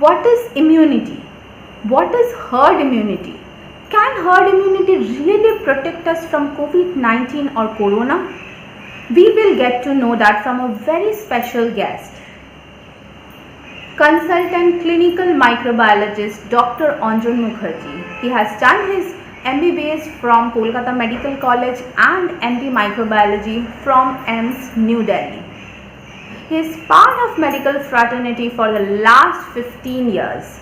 What is immunity? What is herd immunity? Can herd immunity really protect us from Covid-19 or Corona? We will get to know that from a very special guest. Consultant clinical microbiologist Dr. Anjan Mukherjee. He has done his MBBS from Kolkata Medical College and MD Microbiology from AIIMS, New Delhi. He is part of medical fraternity for the last 15 years.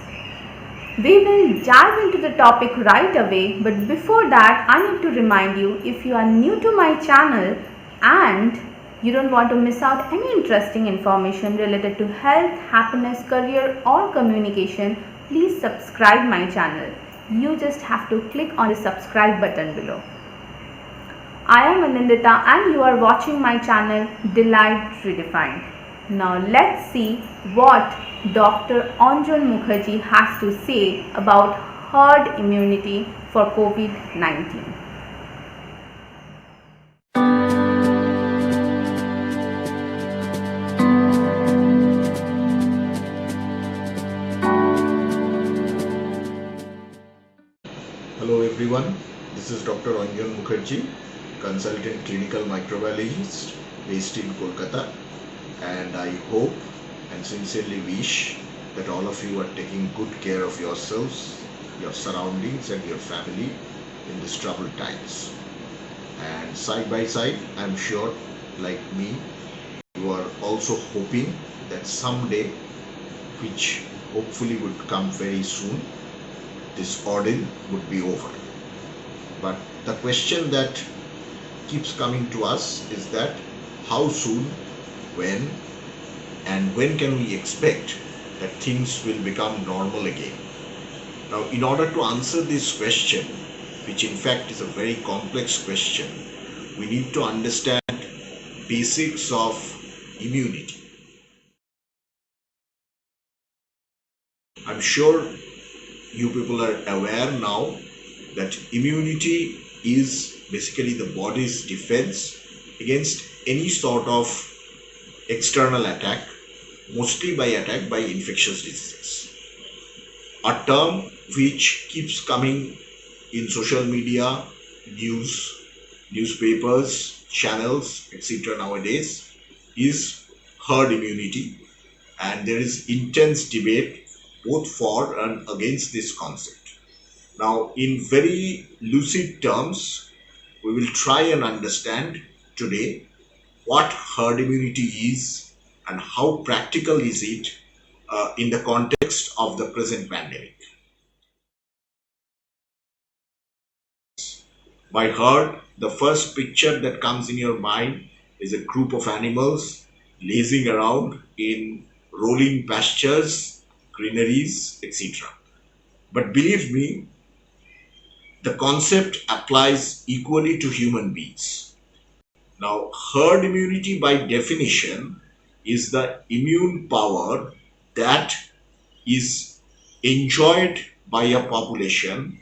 We will dive into the topic right away, but before that, I need to remind you, if you are new to my channel and you don't want to miss out any interesting information related to health, happiness, career or communication, please subscribe my channel. You just have to click on the subscribe button below. I am Anindita and you are watching my channel Delight Redefined. Now let's see what Dr. Anjan Mukherjee has to say about herd immunity for COVID-19. Hello everyone, this is Dr. Anjan Mukherjee, consultant clinical microbiologist based in Kolkata, and I hope and sincerely wish that all of you are taking good care of yourselves, your surroundings and your family in these troubled times. And side by side, I'm sure, like me, you are also hoping that someday, which hopefully would come very soon, this ordeal would be over. But the question that keeps coming to us is that how soon, when, and when can we expect that things will become normal again? Now, in order to answer this question, which in fact is a very complex question, we need to understand basics of immunity. I'm sure you people are aware now that immunity is basically the body's defense against any sort of external attack, mostly by infectious diseases. A term which keeps coming in social media, news, newspapers, channels, etc. nowadays is herd immunity, and there is intense debate both for and against this concept. Now, in very lucid terms, we will try and understand today what herd immunity is and how practical is it in the context of the present pandemic. By herd, the first picture that comes in your mind is a group of animals lazing around in rolling pastures, greeneries, etc. But believe me, the concept applies equally to human beings. Now, herd immunity by definition is the immune power that is enjoyed by a population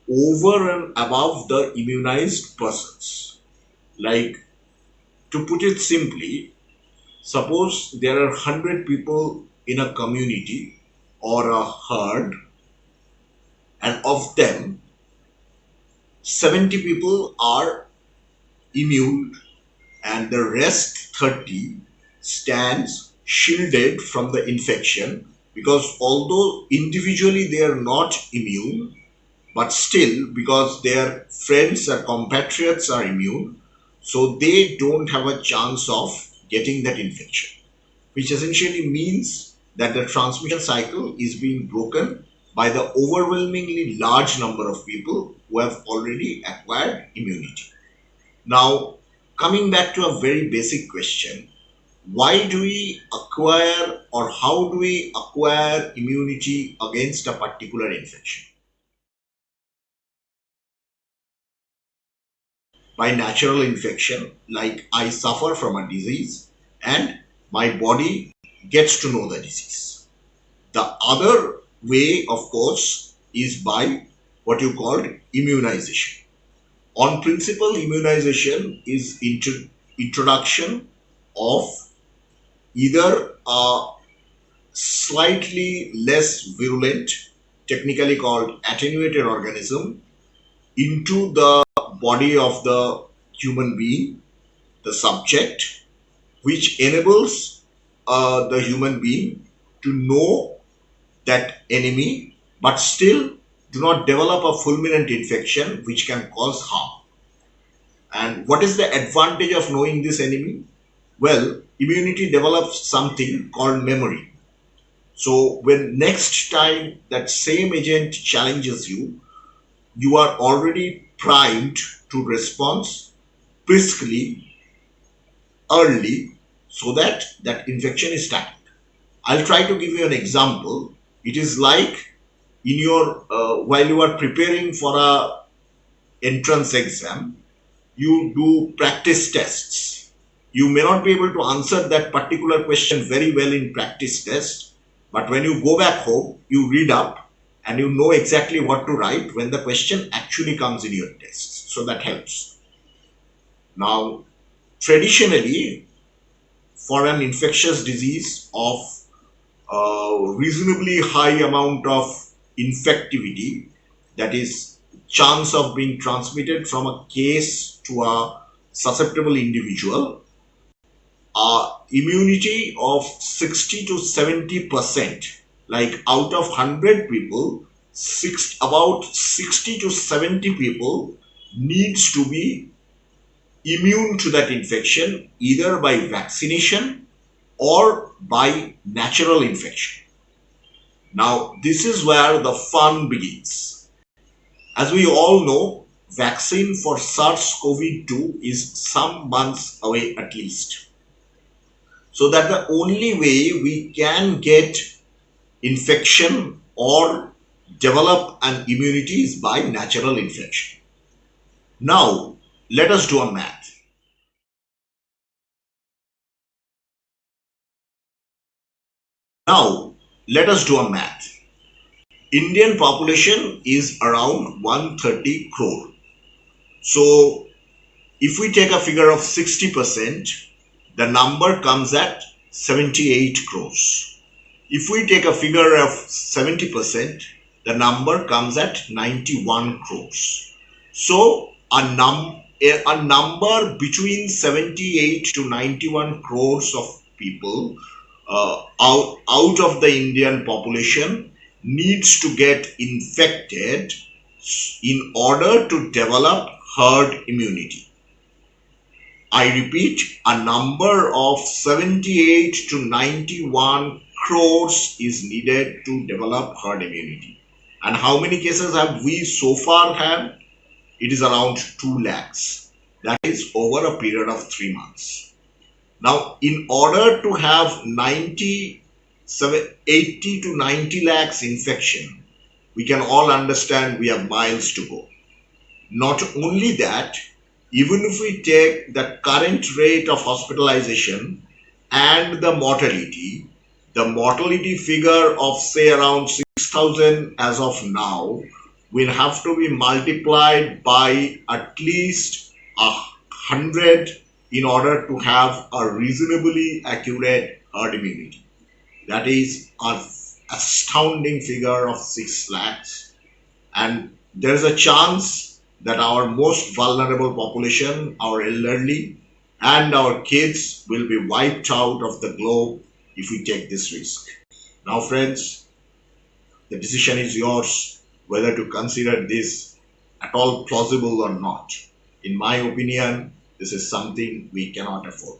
over and above the immunized persons. Like, to put it simply, suppose there are 100 people in a community or a herd, and of them 70 people are immune and the rest 30 stands shielded from the infection, because although individually they are not immune, but still, because their friends or compatriots are immune, so they don't have a chance of getting that infection, which essentially means that the transmission cycle is being broken by the overwhelmingly large number of people who have already acquired immunity. Now, coming back to a very basic question, why do we acquire or how do we acquire immunity against a particular infection? By natural infection, like I suffer from a disease and my body gets to know the disease. The other way, of course, is by what you call immunization. On principle, immunization is introduction of either a slightly less virulent, technically called attenuated organism, into the body of the human being, the subject, which enables the human being to know that enemy, but still do not develop a fulminant infection which can cause harm. And what is the advantage of knowing this enemy? Well, immunity develops something called memory. So when next time that same agent challenges you, you are already primed to respond briskly, early, so that that infection is tackled. I'll try to give you an example. It is like in your while you are preparing for a entrance exam, you do practice tests. You may not be able to answer that particular question very well in practice test, but when you go back home, you read up and you know exactly what to write when the question actually comes in your test. So that helps. Now, traditionally, for an infectious disease of reasonably high amount of infectivity, that is chance of being transmitted from a case to a susceptible individual, immunity of 60 to 70%, like out of 100 people, about 60 to 70 people needs to be immune to that infection either by vaccination or by natural infection. Now, this is where the fun begins. As we all know, vaccine for SARS-CoV-2 is some months away at least. So that the only way we can get infection or develop an immunity is by natural infection. Now, let us do a math. Now, let us do a math. Indian population is around 130 crore. So, if we take a figure of 60%, the number comes at 78 crores. If we take a figure of 70%, the number comes at 91 crores. So, a number between 78 to 91 crores of people out of the Indian population needs to get infected in order to develop herd immunity. I repeat, a number of 78 to 91 crores is needed to develop herd immunity. And how many cases have we so far had? It is around 2 lakhs. That is over a period of 3 months. Now, in order to have 80 to 90 lakhs infection, we can all understand we have miles to go. Not only that, even if we take the current rate of hospitalization and the mortality figure of say around 6,000 as of now will have to be multiplied by at least 100 in order to have a reasonably accurate herd immunity. That is an astounding figure of 6 lakhs. And there is a chance that our most vulnerable population, our elderly, and our kids will be wiped out of the globe if we take this risk. Now, friends, the decision is yours whether to consider this at all plausible or not. In my opinion, this is something we cannot afford.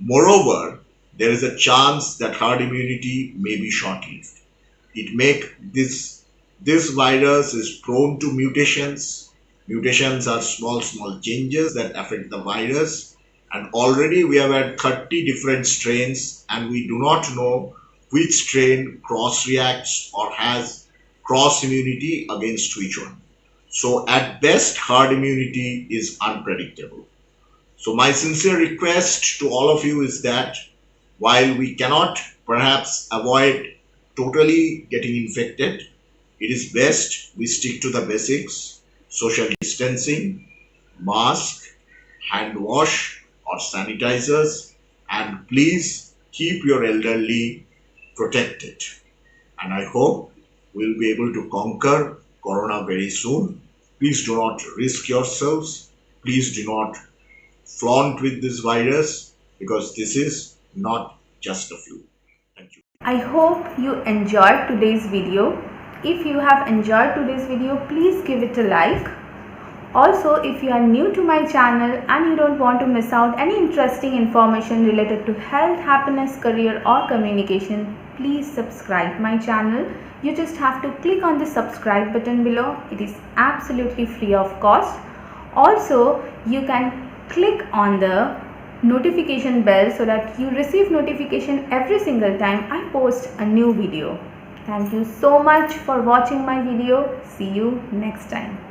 Moreover, there is a chance that herd immunity may be short-lived. This virus is prone to mutations. Mutations are small changes that affect the virus, and already we have had 30 different strains, and we do not know which strain cross-reacts or has cross immunity against which one. So at best, herd immunity is unpredictable. So my sincere request to all of you is that while we cannot perhaps avoid totally getting infected, it is best we stick to the basics: social distancing, mask, hand wash or sanitizers, and please keep your elderly protected. And I hope we'll be able to conquer Corona very soon. Please do not risk yourselves. Please do not flaunt with this virus, because this is not just a flu. Thank you. I hope you enjoyed today's video. If you have enjoyed today's video, please give it a like. Also, if you are new to my channel and you don't want to miss out any interesting information related to health, happiness, career or communication, please subscribe my channel. You just have to click on the subscribe button below. It is absolutely free of cost. Also, you can click on the notification bell so that you receive notification every single time I post a new video. Thank you so much for watching my video. See you next time.